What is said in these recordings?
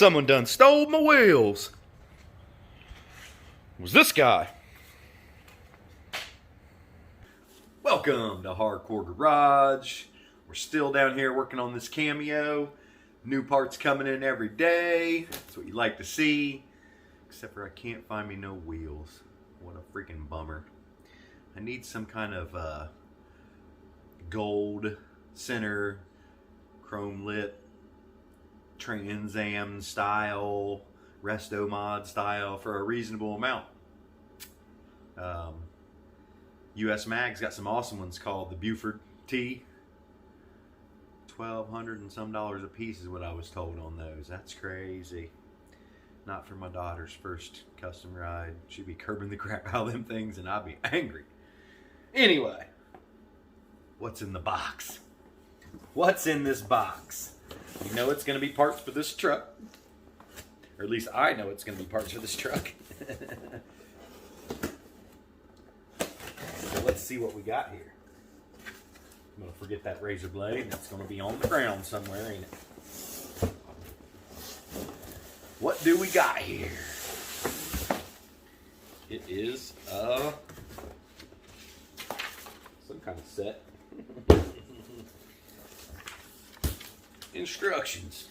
Someone done stole my wheels. It was this guy. Welcome to Hardcore Garage. We're still down here working on this Cameo. New parts coming in every day. That's what you like to see. Except for I can't find me no wheels. What a freaking bummer. I need some kind of gold center, chrome lit, Trans Am style, Resto Mod style for a reasonable amount. US Mag's got some awesome ones called the Buford T. $1,200 and some a piece is what I was told on those. That's crazy. Not for my daughter's first custom ride. She'd be curbing the crap out of them things and I'd be angry. Anyway, what's in the box? What's in this box? You know it's going to be parts for this truck. Or at least I know it's going to be parts for this truck. So let's see what we got here. I'm going to forget that razor blade. That's going to be on the ground somewhere, ain't it? What do we got here? It is some kind of set. Instructions.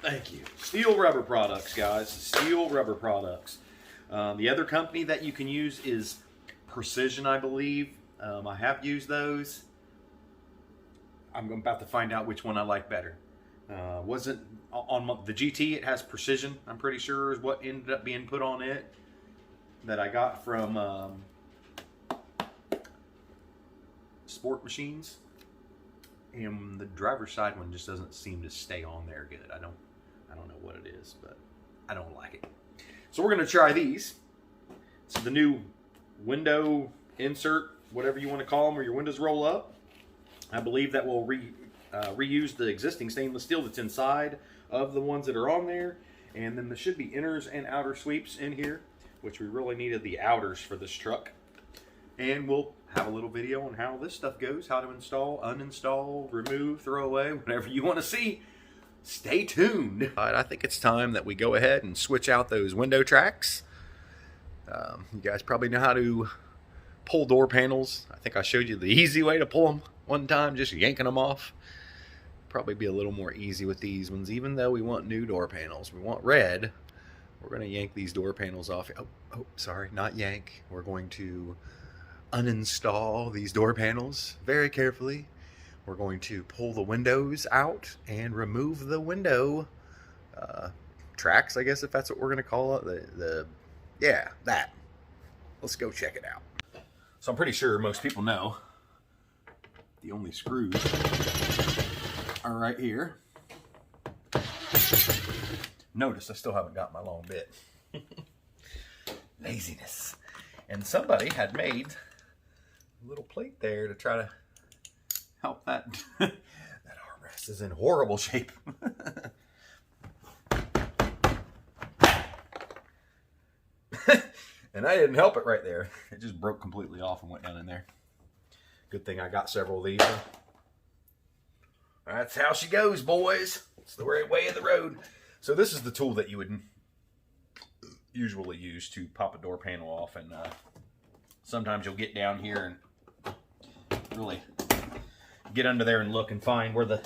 Thank you. Steele Rubber products, guys. Steele Rubber products. The other company that you can use is Precision, I believe. I have used those. I'm about to find out which one I like better. Wasn't on the GT, it has Precision, I'm pretty sure is what ended up being put on it, that I got from Sport Machines. And the driver's side one just doesn't seem to stay on there good. I don't know what it is, but I don't like it. So we're going to try these. It's the new window insert, whatever you want to call them, where your windows roll up. I believe that will reuse the existing stainless steel that's inside of the ones that are on there. And then there should be inners and outer sweeps in here, which we really needed the outers for this truck. And we'll have a little video on how this stuff goes, how to install, uninstall, remove, throw away, whatever you want to see. Stay tuned. All right, I think it's time that we go ahead and switch out those window tracks. You guys probably know how to pull door panels. I think I showed you the easy way to pull them one time, just yanking them off. Probably be a little more easy with these ones, even though we want new door panels. We want red. We're going to yank these door panels off. Oh, sorry, not yank. We're going to uninstall these door panels very carefully. We're going to pull the windows out and remove the window tracks, I guess, if that's what we're going to call it. Yeah, that. Let's go check it out. So I'm pretty sure most people know the only screws are right here. Notice I still haven't got my long bit. Laziness. And somebody had made a little plate there to try to help that. That armrest is in horrible shape. And I didn't help it right there. It just broke completely off and went down in there. Good thing I got several of these. That's how she goes, boys. It's the right way of the road. So this is the tool that you would usually use to pop a door panel off. And sometimes you'll get down here and really get under there and look and find where the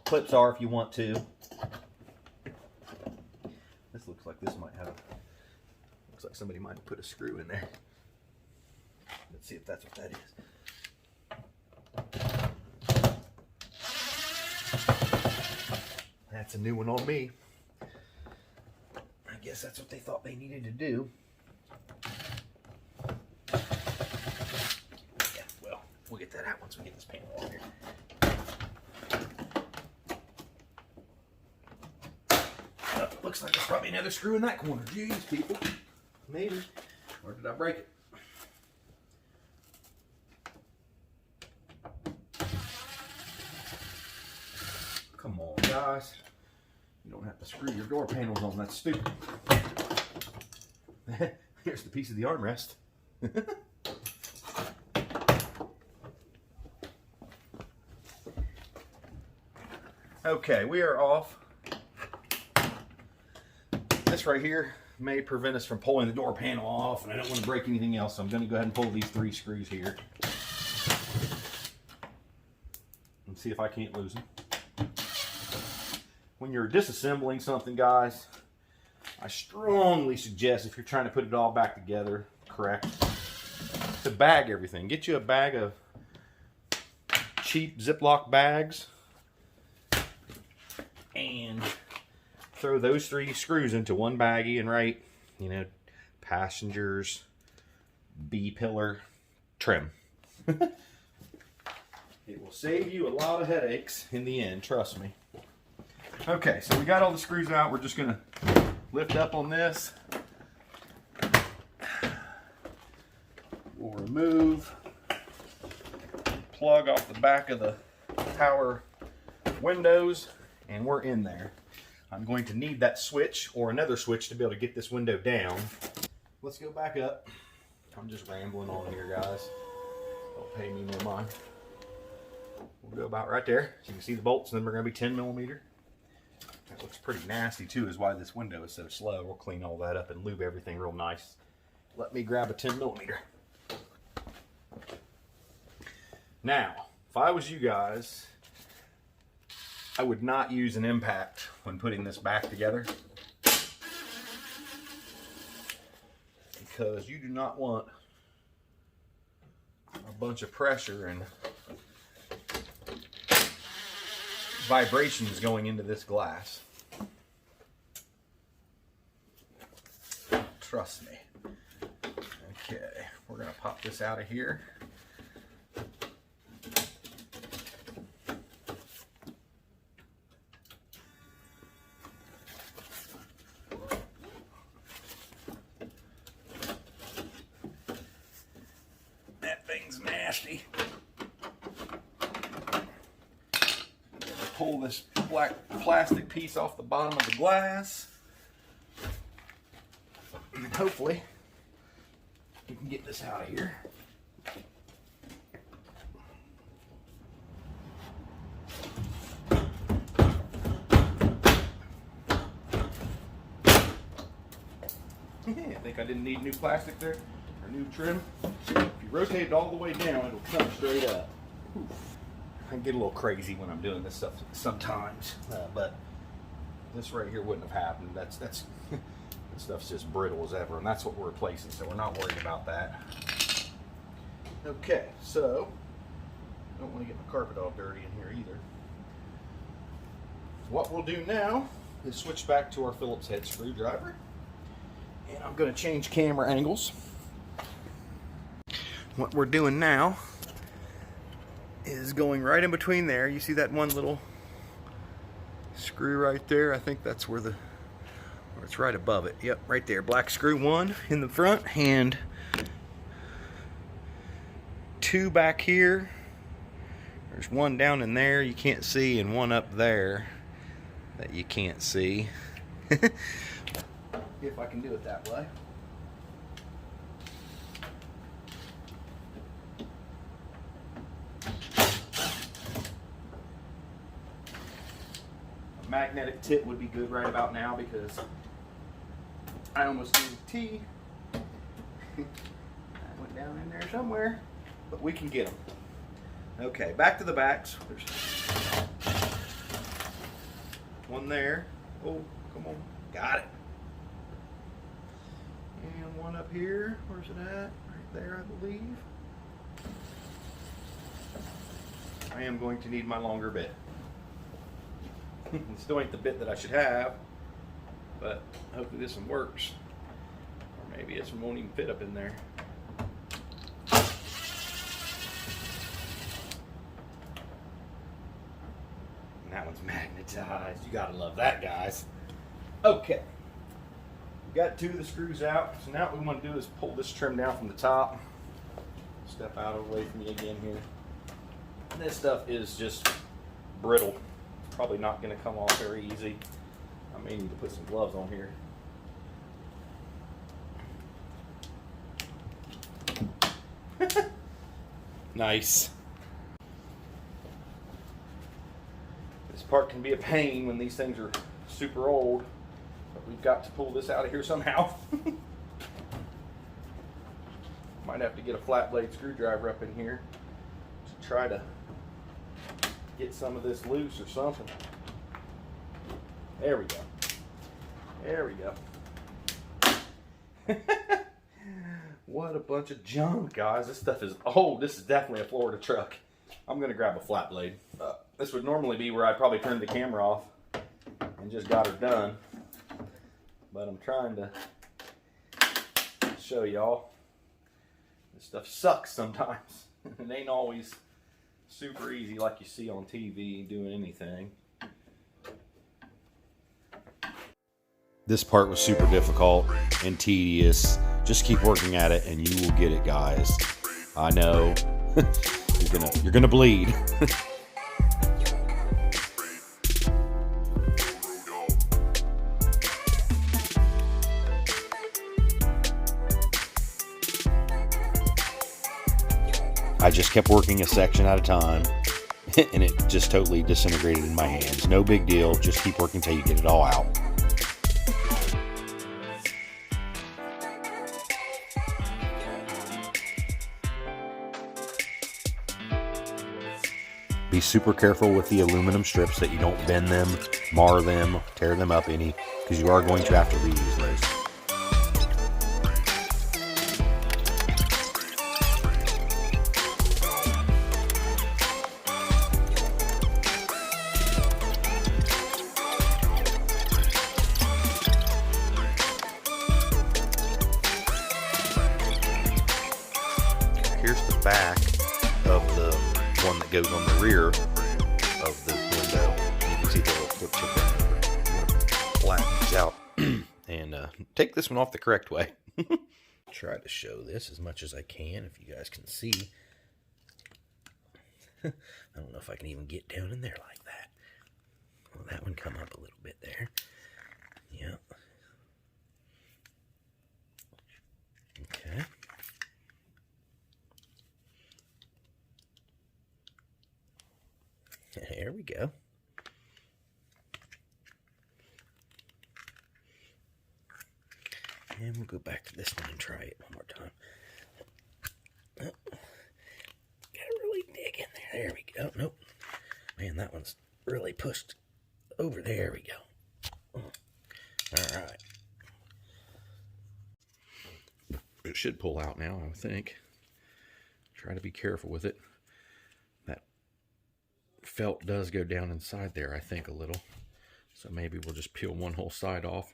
clips are if you want to. This looks like this might have, looks like somebody might have put a screw in there. Let's see if that's what that is. That's a new one on me. I guess that's what they thought they needed to do. Yeah, well, we'll get that out once we get this panel on here. Looks like there's probably another screw in that corner. Jeez, people. Maybe. Or did I break it? Come on, guys. You don't have to screw your door panels on. That's stupid. Here's the piece of the armrest. Okay, we are off this right here may prevent us from pulling the door panel off, and I don't want to break anything else, so I'm going to go ahead and pull these 3 screws here and see if I can't lose them. When you're disassembling something, guys, I strongly suggest, if you're trying to put it all back together correct, to bag everything. Get you a bag of cheap Ziploc bags and throw those 3 screws into one baggie and write, you know, passengers, B-pillar, trim. It will save you a lot of headaches in the end, trust me. Okay, so we got all the screws out. We're just going to lift up on this. We'll remove, plug off the back of the power windows, and we're in there. I'm going to need that switch or another switch to be able to get this window down. Let's go back up. I'm just rambling on here, guys. Don't pay me no mind. We'll go about right there. So you can see the bolts, and then we're going to be 10 millimeter. That looks pretty nasty too, is why this window is so slow. We'll clean all that up and lube everything real nice. Let me grab a 10 millimeter. Now, if I was you guys, I would not use an impact when putting this back together, because you do not want a bunch of pressure and vibrations going into this glass. Trust me. Okay, we're going to pop this out of here. That thing's nasty. Pull this black plastic piece off the bottom of the glass, and hopefully you can get this out of here. I think I didn't need new plastic there, or new trim. If you rotate it all the way down, it'll come straight up. Oof. I get a little crazy when I'm doing this stuff sometimes, but this right here wouldn't have happened. That's this stuff's just brittle as ever, and that's what we're replacing, so we're not worried about that. Okay, so I don't want to get my carpet all dirty in here either. What we'll do now is switch back to our Phillips head screwdriver, and I'm going to change camera angles. What we're doing now is going right in between there. You see that one little screw right there? I think that's where it's right above it. Yep, right there. Black screw 1 in the front and 2 back here. There's 1 down in there you can't see, and 1 up there that you can't see. If I can do it that way. Magnetic tip would be good right about now, because I almost used T. That went down in there somewhere, but we can get them. Okay, back to the backs. There's 1 there. Oh, come on. Got it. And 1 up here. Where's it at? Right there, I believe. I am going to need my longer bit. It still ain't the bit that I should have, but hopefully this one works. Or maybe this one won't even fit up in there. And that one's magnetized. You gotta love that, guys. Okay. We got 2 of the screws out. So now what we want to do is pull this trim down from the top. Step out of the way from me again here. And this stuff is just brittle. Probably not going to come off very easy. I may need to put some gloves on here. Nice. This part can be a pain when these things are super old, but we've got to pull this out of here somehow. Might have to get a flat blade screwdriver up in here to try to get some of this loose or something. There we go. There we go. What a bunch of junk, guys. This stuff is old. This is definitely a Florida truck. I'm going to grab a flat blade. This would normally be where I'd probably turn the camera off and just got her done. But I'm trying to show y'all. This stuff sucks sometimes. It ain't always super easy like you see on TV doing anything. This part was super difficult and tedious. Just keep working at it and you will get it, guys. I know. You're gonna bleed. I just kept working a section at a time, and it just totally disintegrated in my hands. No big deal. Just keep working till you get it all out. Be super careful with the aluminum strips that you don't bend them, mar them, tear them up any, because you are going to have to reuse those. Here's the back of the one that goes on the rear of the window. You can see the little flip chip there. I'm going to flatten these out and take this one off the correct way. Try to show this as much as I can if you guys can see. I don't know if I can even get down in there like that. Well, that one come up a little bit there. Yep. Okay. There we go. And we'll go back to this one and try it one more time. Oh, gotta really dig in there. There we go. Nope. Man, that one's really pushed over. There we go. All right. It should pull out now, I think. Try to be careful with it. That felt does go down inside there, I think, a little. So maybe we'll just peel one whole side off.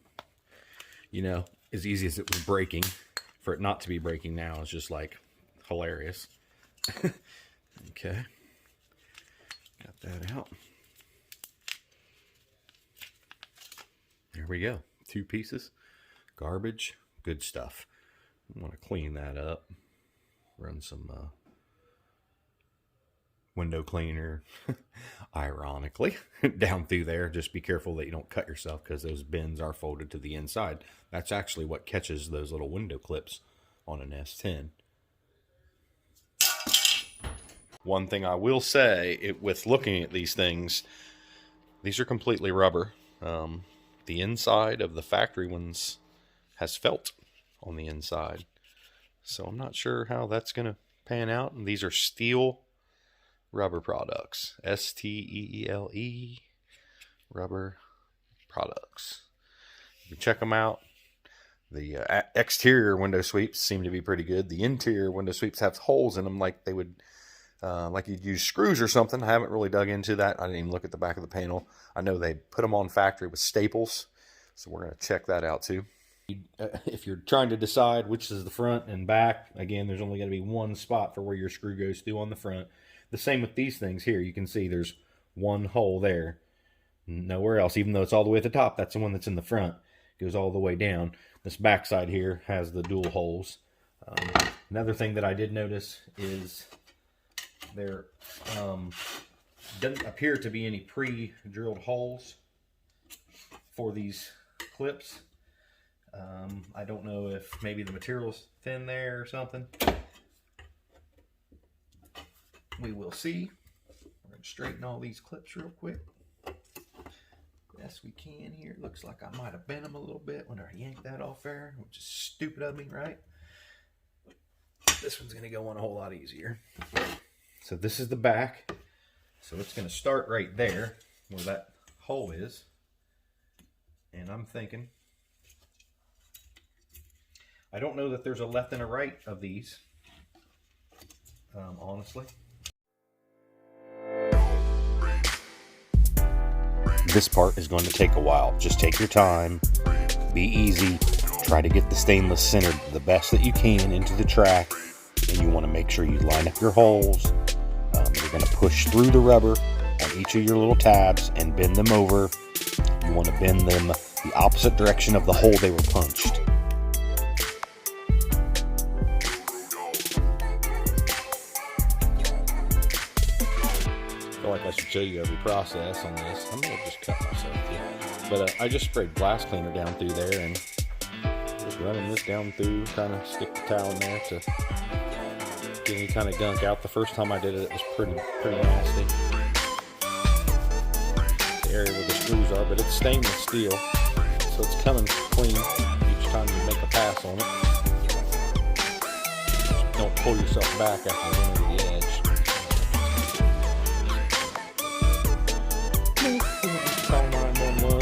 You know, as easy as it was breaking, for it not to be breaking now is just like hilarious. Okay. Got that out. There we go. 2 pieces. Garbage. Good stuff. I want to clean that up. Run some window cleaner, ironically, down through there. Just be careful that you don't cut yourself because those bins are folded to the inside. That's actually what catches those little window clips on an S10. One thing I will say, with looking at these things, these are completely rubber. The inside of the factory ones has felt on the inside. So I'm not sure how that's going to pan out. And these are Steele Rubber products. S-T-E-E-L-E Rubber products. You can check them out. The exterior window sweeps seem to be pretty good. The interior window sweeps have holes in them like they would, like you'd use screws or something. I haven't really dug into that. I didn't even look at the back of the panel. I know they put them on factory with staples. So we're going to check that out too. If you're trying to decide which is the front and back, again, there's only going to be one spot for where your screw goes through on the front. The same with these things here. You can see there's one hole there. Nowhere else. Even though it's all the way at the top, that's the one that's in the front. It goes all the way down. This back side here has the dual holes. Another thing that I did notice is there doesn't appear to be any pre-drilled holes for these clips. I don't know if maybe the material's thin there or something. We will see. We're going to straighten all these clips real quick. Grab best we can here. Looks like I might have bent them a little bit when I yanked that off there, which is stupid of me, right? This one's going to go on a whole lot easier. So this is the back. So it's going to start right there where that hole is. And I'm thinking, I don't know that there's a left and a right of these, honestly. This part is going to take a while. Just take your time, be easy, try to get the stainless centered the best that you can into the track, and you want to make sure you line up your holes. You're going to push through the rubber on each of your little tabs and bend them over. You want to bend them the opposite direction of the hole they were punched. I feel like I should show you every process on this. I may have just cut myself here. But I just sprayed glass cleaner down through there and just running this down through, kind of stick the towel in there to get any kind of gunk out. The first time I did it, it was pretty nasty. The area where the screws are, but it's stainless steel, so it's coming clean each time you make a pass on it. Just don't pull yourself back after you run over the edge. Call 911.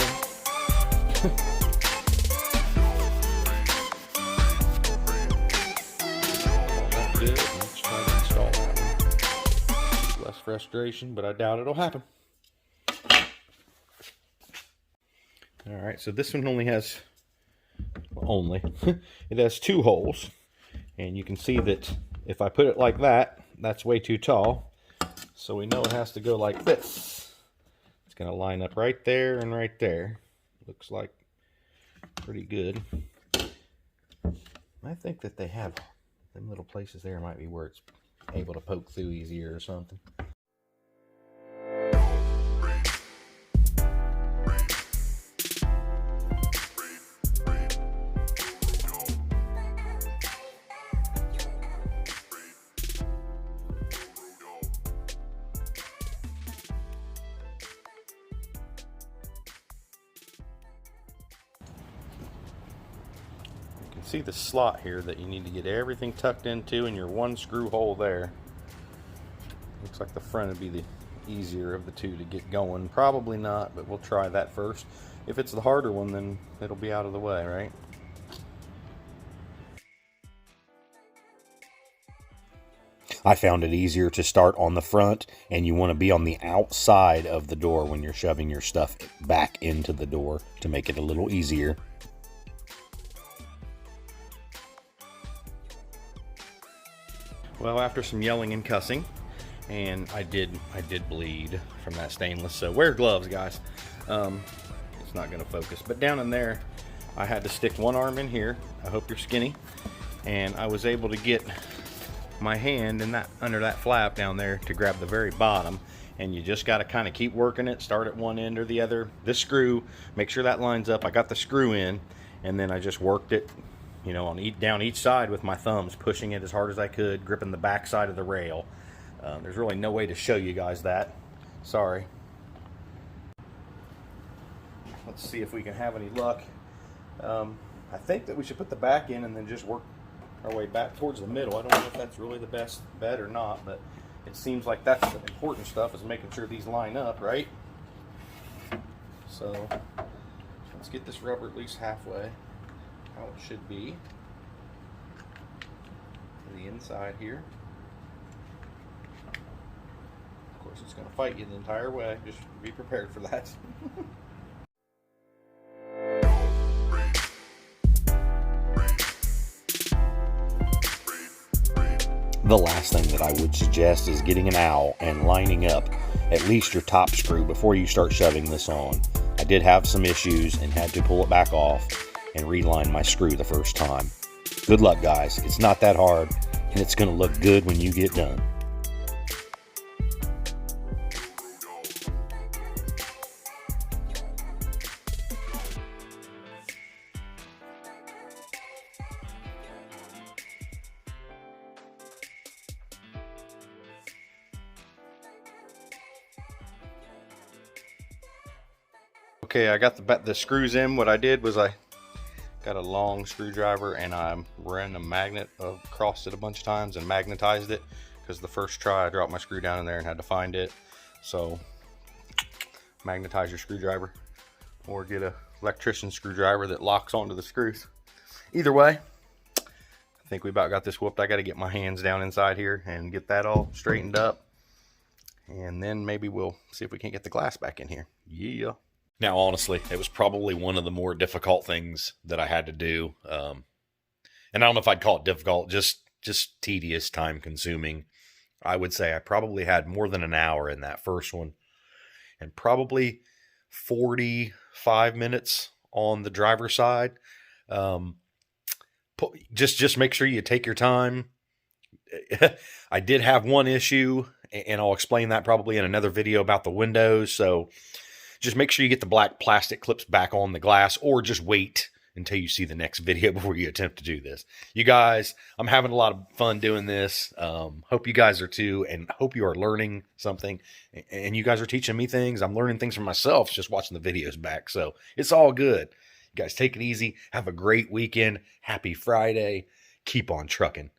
Not good. Let's try to install that one. Less frustration, but I doubt it'll happen. Alright, so this one only has, it has 2 holes. And you can see that if I put it like that, that's way too tall. So we know it has to go like this. It's going to line up right there and right there. Looks like pretty good. I think that they have them little places there might be where it's able to poke through easier or something. See the slot here that you need to get everything tucked into, and your 1 screw hole there. Looks like the front would be the easier of the 2 to get going. Probably not, but we'll try that first. If it's the harder one, then it'll be out of the way, right? I found it easier to start on the front, and you want to be on the outside of the door when you're shoving your stuff back into the door to make it a little easier. Well, after some yelling and cussing, and I did bleed from that stainless, so wear gloves, guys. It's not going to focus, but down in there, I had to stick one arm in here. I hope you're skinny. And I was able to get my hand in that under that flap down there to grab the very bottom, and you just got to kind of keep working it. Start at one end or the other. This screw, make sure that lines up. I got the screw in, and then I just worked it, you know, on down each side with my thumbs, pushing it as hard as I could, gripping the back side of the rail. There's really no way to show you guys that. Sorry. Let's see if we can have any luck. I think that we should put the back in and then just work our way back towards the middle. I don't know if that's really the best bet or not, but it seems like that's the important stuff, is making sure these line up, right? So let's get this rubber at least halfway how it should be. The inside here. Of course, it's going to fight you the entire way. Just be prepared for that. The last thing that I would suggest is getting an owl and lining up at least your top screw before you start shoving this on. I did have some issues and had to pull it back off and reline my screw the first time. Good luck, guys. It's not that hard, and it's going to look good when you get done. Okay, I got the screws in. What I did was I got a long screwdriver and I ran a magnet across it a bunch of times and magnetized it, because the first try I dropped my screw down in there and had to find it. So magnetize your screwdriver, or get a electrician screwdriver that locks onto the screws. Either way, I think we about got this whooped. I got to get my hands down inside here and get that all straightened up, and then maybe we'll see if we can't get the glass back in here. Yeah. Now, honestly, it was probably one of the more difficult things that I had to do. And I don't know if I'd call it difficult, just tedious, time consuming. I would say I probably had more than an hour in that first one, and probably 45 minutes on the driver's side. Just make sure you take your time. I did have one issue, and I'll explain that probably in another video about the windows. So just make sure you get the black plastic clips back on the glass, or just wait until you see the next video before you attempt to do this. You guys, I'm having a lot of fun doing this. Hope you guys are too, and hope you are learning something. And you guys are teaching me things. I'm learning things for myself just watching the videos back. So it's all good. You guys take it easy. Have a great weekend. Happy Friday. Keep on trucking.